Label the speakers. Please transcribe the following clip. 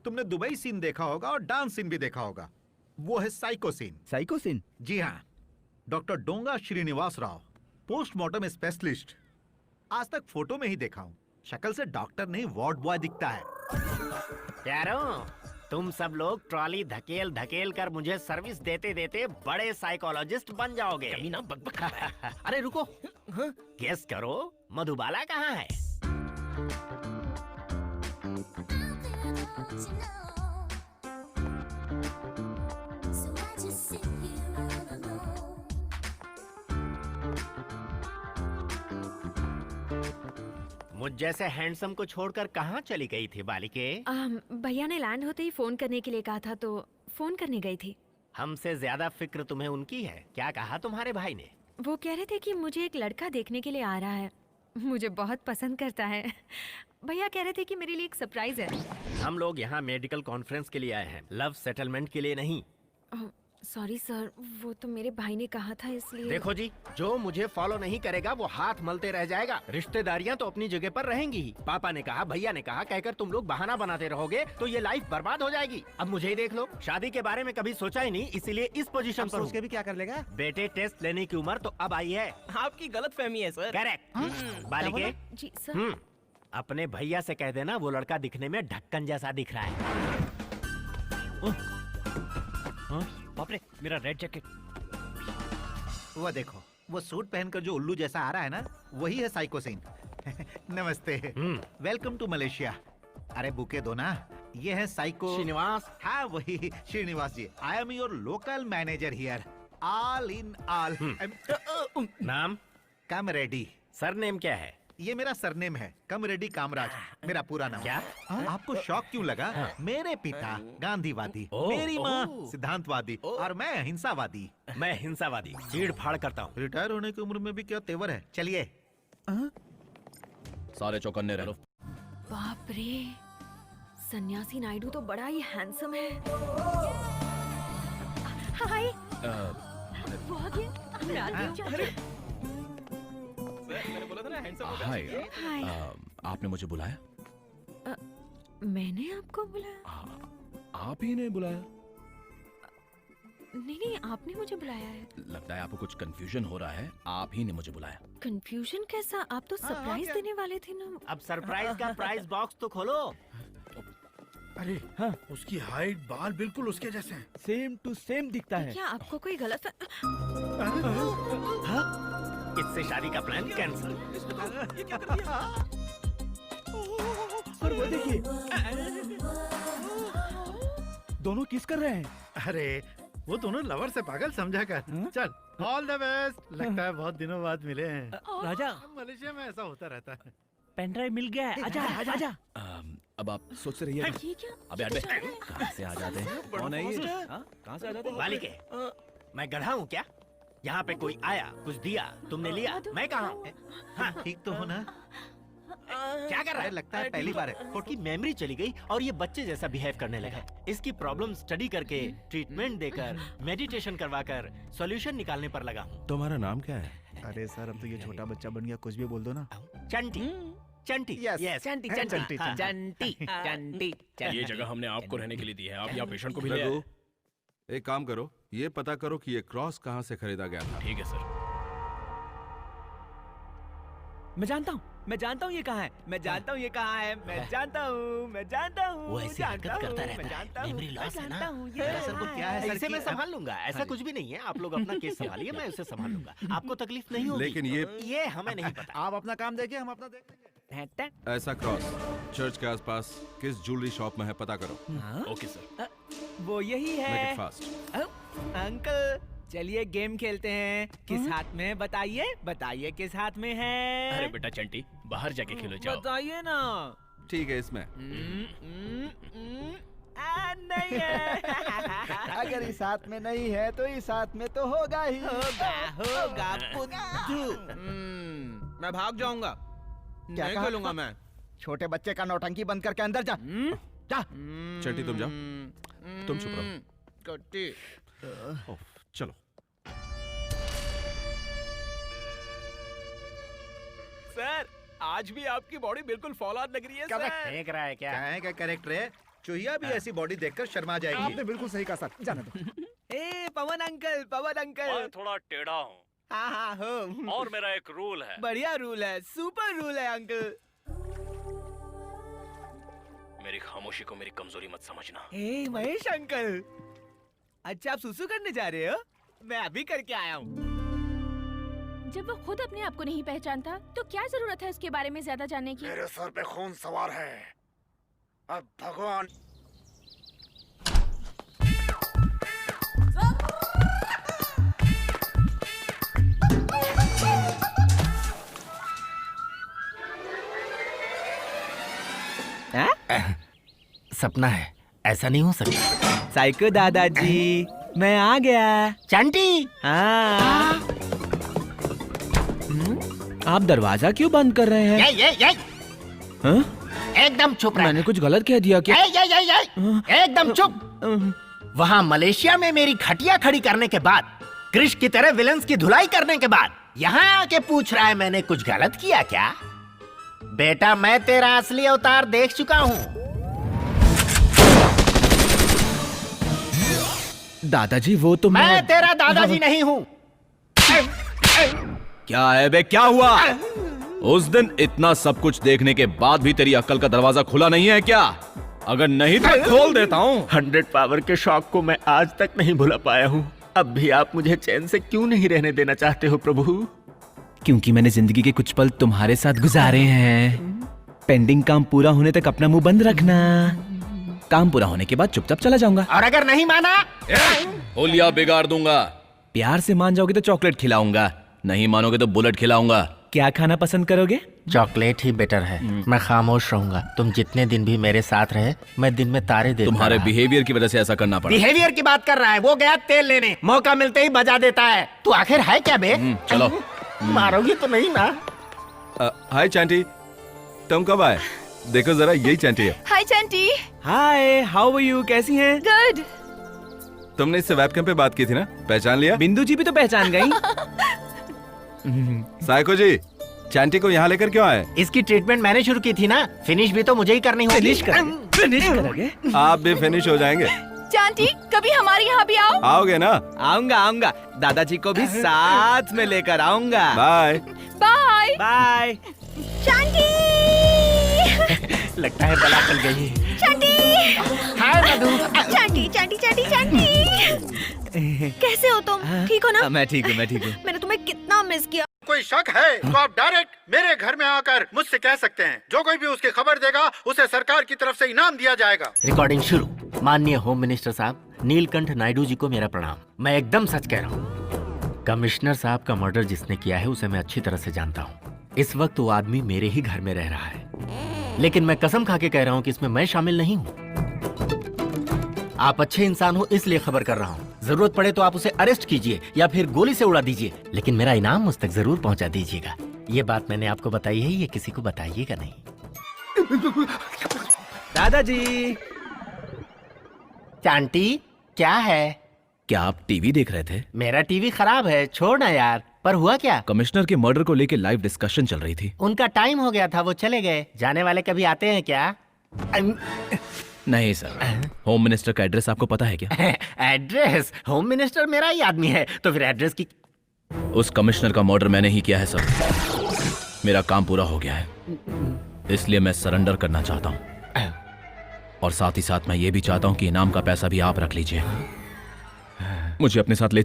Speaker 1: तुमने Dubai scene देखा होगा और डांस सीन भी देखा होगा, वो है साइको सीन।
Speaker 2: Psycho scene?
Speaker 1: जी हाँ, डॉक्टर डोंगा श्रीनिवास राव, पोस्टमार्टम स्पेशलिस्ट। आज तक फोटो में ही देखा हूँ, शक्ल से डॉक्टर नहीं वार्ड बॉय दिखता है।
Speaker 3: प्यारो, तुम सब लोग ट्रॉली धकेल धकेल कर मुझे सर्विस देते देते बड़े साइकोलॉजिस्ट बन जाओगे।
Speaker 4: ना बकबक कर रहा है। अरे रुको,
Speaker 3: गेस करो मधुबाला कहाँ है? मुझ जैसे हैंडसम को छोड़कर कहाँ चली गई थी बालिके?
Speaker 5: भैया ने लैंड होते ही फोन करने के लिए कहा था तो फोन करने गई थी।
Speaker 3: हमसे ज्यादा फिक्र तुम्हें उनकी है। क्या कहा तुम्हारे भाई ने?
Speaker 5: वो कह रहे थे कि मुझे एक लड़का देखने के लिए आ रहा है, मुझे बहुत पसंद करता है। भैया कह रहे थे कि मेरे लिए एक सरप्राइज है।
Speaker 3: हम लोग यहाँ मेडिकल कॉन्फ्रेंस के लिए आए हैं, लव सेटलमेंट के लिए नहीं।
Speaker 5: सॉरी सर, वो तो मेरे भाई ने कहा था इसलिए।
Speaker 3: देखो जी, जो मुझे फॉलो नहीं करेगा वो हाथ मलते रह जाएगा। रिश्तेदारियां तो अपनी जगह पर रहेंगी ही। पापा ने कहा, भैया ने कहा, कहकर तुम लोग बहाना बनाते रहोगे तो ये लाइफ बर्बाद हो जाएगी। अब मुझे ही देख लो, शादी के बारे में कभी सोचा ही नहीं, इसीलिए इस पोजीशन पर
Speaker 2: उसके भी क्या कर लेगा?
Speaker 3: बेटे टेस्ट लेने की उम्र तो अब आई है।
Speaker 4: आपकी गलतफहमी है सर।
Speaker 3: करेक्ट। बालिके
Speaker 5: जी सर।
Speaker 3: अपने भैया से कह देना वो लड़का दिखने में ढक्कन जैसा दिख रहा है।
Speaker 4: बाप रे, मेरा रेड जैकेट।
Speaker 1: वो देखो, वो सूट पहनकर जो उल्लू जैसा आ रहा है ना, वही है साइको सीन। नमस्ते, वेलकम टू मलेशिया। अरे बुके दो ना, ये है साइको
Speaker 3: श्रीनिवास।
Speaker 1: हाँ वही Srinivas ji. I am your local manager here, all in all.
Speaker 3: नाम?
Speaker 1: Come ready.
Speaker 3: सरनेम क्या है?
Speaker 1: ये मेरा सरनेम है, कम रेडी कामराज, मेरा पूरा नाम।
Speaker 3: क्या?
Speaker 1: आपको शौक क्यों लगा? मेरे पिता गांधीवादी, मेरी माँ सिद्धांतवादी और मैं अहिंसावादी।
Speaker 3: मैं हिंसावादी, चीड़ फाड़ करता हूँ।
Speaker 1: रिटायर होने की उम्र में भी क्या तेवर है। चलिए।
Speaker 4: सारे चौकन्ने रहो।
Speaker 5: बाप रे, सन्यासी नायडू तो बड़ा ही हैंडसम है। हाय। वो आ गया।
Speaker 4: मैंने बोला था ना हैंडसम।
Speaker 6: हाय।
Speaker 5: हाय।
Speaker 6: आपने मुझे बुलाया?
Speaker 5: मैंने आपको बुलाया?
Speaker 6: आप ही ने बुलाया?
Speaker 5: नहीं नहीं, आपने मुझे बुलाया है।
Speaker 6: लगता है आपको कुछ कंफ्यूजन हो रहा है, आप ही ने मुझे बुलाया।
Speaker 5: कंफ्यूजन कैसा? आप तो सरप्राइज देने वाले थे ना।
Speaker 3: अब सरप्राइज का प्राइस बॉक्स तो खोलो।
Speaker 7: अरे हाँ, उसकी हाइट, बाल बिल्कुल उसके जैसे हैं।
Speaker 2: सेम टू सेम दिखता है।
Speaker 5: क्या आपको कोई गलत?
Speaker 3: इससे शादी का प्लान कैंसिल।
Speaker 2: और वो देखिए, दोनों किस कर रहे हैं।
Speaker 7: अरे वो दोनों लवर से पागल समझा कर। चल, ऑल द बेस्ट। लगता है बहुत दिनों बाद मिले हैं।
Speaker 2: राजा,
Speaker 7: मलेशिया में ऐसा होता रहता है।
Speaker 2: पेन ड्राइव मिल गया है। आजा आजा आजा।
Speaker 6: अब आप सोच रही है
Speaker 5: ये क्या?
Speaker 6: अबे अबे कहाँ से आ जाते हैं? कौन है ये? कहाँ से आ जाते हैं?
Speaker 3: बालिके, मैं गधा हूँ क्या? यहाँ पे कोई आया, कुछ दिया, तुमने लिया, मैं कहाँ हूँ? हाँ,
Speaker 1: ठीक तो हो ना?
Speaker 3: क्या कर रहा है?
Speaker 1: लगता है पहली बार है।
Speaker 3: उसकी मेमोरी चली गई और ये बच्चे जैसा बिहेव करने लगा। इसकी प्रॉब्लम स्टडी करके, ट्रीटमेंट देकर, मेडिटेशन करवाकर सॉल्यूशन निकालने पर लगा हूँ।
Speaker 6: तुम्हारा नाम क्या है?
Speaker 2: अरे सर, अब तो ये छोटा बच्चा बन गया, कुछ भी बोल दो ना।
Speaker 3: चंटी। चंटी।
Speaker 1: Yes.
Speaker 4: चंटी
Speaker 1: चंटी,
Speaker 4: चंटी चंटी चंटी।
Speaker 6: ये जगह हमने आपको रहने के लिए दी है, आप यहाँ पेशेंट को भी ले आए।
Speaker 8: एक काम करो, ये पता करो कि ये क्रॉस कहाँ से खरीदा गया था।
Speaker 6: ठीक है सर।
Speaker 2: मैं जानता हूँ ये कहाँ है। मैं जानता हूँ ये कहाँ है। मैं जानता हूँ।
Speaker 3: वो ऐसी हरकत करता रहता है। मेमोरी लॉस है ना?
Speaker 1: सर को क्या है?
Speaker 3: ऐसे मैं संभाल लूंगा, ऐसा कुछ भी नहीं है। आप लोग अपना केस संभालिए, मैं उसे संभाल लूंगा। आपको तकलीफ नहीं होगी।
Speaker 8: लेकिन
Speaker 3: ये हमें नहीं पता।
Speaker 2: आप अपना काम देखिए, हम अपना देख लेंगे।
Speaker 8: ऐसा क्रॉस चर्च के आसपास किस ज्वेलरी शॉप में है, पता करो।
Speaker 6: Okay sir.
Speaker 2: वो यही
Speaker 8: मेक
Speaker 2: है।
Speaker 8: It fast.
Speaker 2: अंकल, चलिए गेम खेलते हैं। किस हाथ में? बताइए किस हाथ में है।
Speaker 6: अरे बेटा चंटी, बाहर जाके खेलो जाओ।
Speaker 2: बताइए ना।
Speaker 8: ठीक है, इसमें
Speaker 2: नहीं है। अगर इस हाथ में नहीं है तो इस हाथ में तो होगा ही। होगा बुद्धू।
Speaker 4: मैं भाग जाऊंगा।
Speaker 2: क्या
Speaker 4: नहीं
Speaker 2: कहा?
Speaker 4: खेलूंगा मैं।
Speaker 2: छोटे बच्चे का नौटंकी बंद करके अंदर जा। जा।
Speaker 8: चंटी तुम जाओ, तुम चुप रहो।
Speaker 4: कट्टी।
Speaker 8: चलो।
Speaker 4: सर, आज भी आपकी बॉडी बिल्कुल फौलाद लग रही है सर।
Speaker 3: देख रहा है क्या?
Speaker 1: क्या है क्या कैरेक्टर है? चूहिया भी ऐसी बॉडी देखकर शर्मा जाएगी।
Speaker 2: आपने बिल्कुल सही कहा सर, जाने दो।
Speaker 4: ए पवन अंकल
Speaker 9: मैं थोड़ा टेढ़ा हूँ
Speaker 4: हाँ हाँ हो
Speaker 9: और मेरा एक रूल है।
Speaker 4: बढ़िया रूल है, सुपर रूल है अंकल।
Speaker 9: मेरी खामोशी को मेरी कमजोरी मत समझना।
Speaker 4: ए महेश अंकल, अच्छा आप सुसु करने जा रहे हो? मैं अभी करके आया हूँ।
Speaker 10: जब वो खुद अपने आप को नहीं पहचानता तो क्या जरूरत है उसके बारे में ज्यादा जानने की?
Speaker 3: मेरे सर पे खून सवार है, अब भगवान। सपना है, ऐसा नहीं हो सकता।
Speaker 4: साइको दादाजी, मैं आ गया।
Speaker 3: चंटी,
Speaker 4: हाँ। आप दरवाजा क्यों बंद कर रहे हैं?
Speaker 3: ये
Speaker 4: हाँ?
Speaker 3: एकदम चुप रह।
Speaker 4: मैंने कुछ गलत कह दिया क्या?
Speaker 3: एकदम चुप। वहाँ मलेशिया में मेरी खटिया खड़ी करने के बाद, क्रिश की तरह विलन्स की धुलाई करने के बाद, यहाँ आके पूछ रहा है मैंने कुछ गलत किया क्या? बेटा मैं तेरा असली अवतार देख चुका हूँ।
Speaker 4: दादाजी वो तो
Speaker 3: मैं तेरा दादाजी नहीं हूँ।
Speaker 6: क्या है बे, क्या हुआ? उस दिन इतना सब कुछ देखने के बाद भी तेरी अक्ल का दरवाजा खुला नहीं है क्या? अगर नहीं तो खोल देता हूँ।
Speaker 3: 100 पावर के शौक को मैं आज तक नहीं भुला पाया हूँ। अब भी आप मुझे चैन से क्यों नहीं रहने देना चाहते हो प्रभु?
Speaker 4: क्योंकि मैंने जिंदगी के कुछ पल तुम्हारे साथ गुजारे हैं। पेंडिंग काम पूरा होने तक अपना मुंह बंद रखना। काम पूरा होने के बाद चुपचाप चला जाऊंगा।
Speaker 3: और अगर नहीं माना,
Speaker 6: होलिया बिगाड़ दूंगा।
Speaker 4: प्यार से मान जाओगे तो चॉकलेट खिलाऊंगा,
Speaker 6: नहीं मानोगे तो बुलेट खिलाऊंगा।
Speaker 4: क्या खाना पसंद करोगे?
Speaker 3: चॉकलेट ही बेटर है। मैं खामोश रहूंगा। तुम जितने दिन भी मेरे साथ रहे, मैं दिन में तारे देखता
Speaker 6: तुम्हारे
Speaker 3: रहा।
Speaker 6: बिहेवियर की वजह से ऐसा करना पड़ा।
Speaker 3: बिहेवियर की बात कर रहा है, वो गया तेल लेने, मौका मिलते ही बजा देता है। तू आखिर है क्या बे?
Speaker 6: चलो।
Speaker 3: मारोगी तो नहीं ना?
Speaker 8: हाय चैंटी, तुम कब आए? देखो जरा, यही चैंटी है।
Speaker 5: हाय चंटी।
Speaker 4: हाय, हाउ आर यू? कैसी हैं?
Speaker 5: गुड।
Speaker 8: तुमने इससे वेबकैम पे बात की थी ना, पहचान लिया?
Speaker 4: बिंदु जी भी तो पहचान गई।
Speaker 8: साइको जी, चैंटी को यहाँ लेकर क्यों आए?
Speaker 3: इसकी ट्रीटमेंट मैंने शुरू की थी ना, फिनिश भी तो मुझे ही करनी होगी।
Speaker 4: फिनिश करोगे?
Speaker 8: आप भी फिनिश हो जाएंगे।
Speaker 5: चंटी कभी हमारे यहाँ भी आओ।
Speaker 8: आओगे ना?
Speaker 4: आऊंगा। दादाजी को भी साथ में लेकर आऊंगा।
Speaker 8: Bye
Speaker 5: bye
Speaker 4: bye.
Speaker 5: चंटी।
Speaker 3: लगता है बला चल गई।
Speaker 5: चंटी।
Speaker 3: हाय मधु।
Speaker 5: चंटी चंटी चंटी चंटी। कैसे हो तुम? ठीक हो ना?
Speaker 4: मैं ठीक हूँ।
Speaker 5: मैंने तुम्हें कितना मिस किया।
Speaker 7: कोई शक है तो आप डायरेक्ट मेरे घर में आकर मुझसे कह सकते हैं। जो कोई भी उसकी खबर देगा उसे सरकार की तरफ से इनाम दिया जाएगा।
Speaker 3: रिकॉर्डिंग शुरू। माननीय होम मिनिस्टर साहब, नीलकंठ नायडू जी को मेरा प्रणाम। मैं एकदम सच कह रहा हूँ। कमिश्नर साहब का मर्डर जिसने किया है उसे मैं अच्छी तरह से जानता हूँ। इस वक्त वो आदमी मेरे ही घर में रह रहा है, लेकिन मैं कसम खा के कह रहा हूँ कि इसमें मैं शामिल नहीं हूँ। आप अच्छे इंसान हो इसलिए खबर कर रहा हूँ। जरूरत पड़े तो आप उसे अरेस्ट कीजिए या फिर गोली से उड़ा दीजिए, लेकिन मेरा इनाम मुझ तक जरूर पहुंचा दीजिएगा। ये बात मैंने आपको बताई है, ये किसी को बताइएगा नहीं।
Speaker 4: दादाजी।
Speaker 3: चांटी, क्या है?
Speaker 6: क्या आप टीवी देख रहे थे?
Speaker 3: मेरा टीवी खराब है, छोड़ ना यार। पर हुआ क्या?
Speaker 6: कमिश्नर के मर्डर को लेकर लाइव डिस्कशन चल रही थी।
Speaker 3: उनका टाइम हो गया था, वो चले गए। जाने वाले कभी आते हैं क्या?
Speaker 6: नहीं सर। होम मिनिस्टर का एड्रेस आपको पता है क्या?
Speaker 3: एड्रेस? होम मिनिस्टर मेरा ही आदमी है, तो फिर एड्रेस की?
Speaker 6: उस कमिश्नर का मर्डर मैंने ही किया है सर। मेरा काम पूरा हो गया है, इसलिए मैं सरेंडर करना चाहता हूँ। और साथ ही साथ मैं ये भी चाहता हूँ कि इनाम का पैसा भी आप रख लीजिए। मुझे अपने साथ ले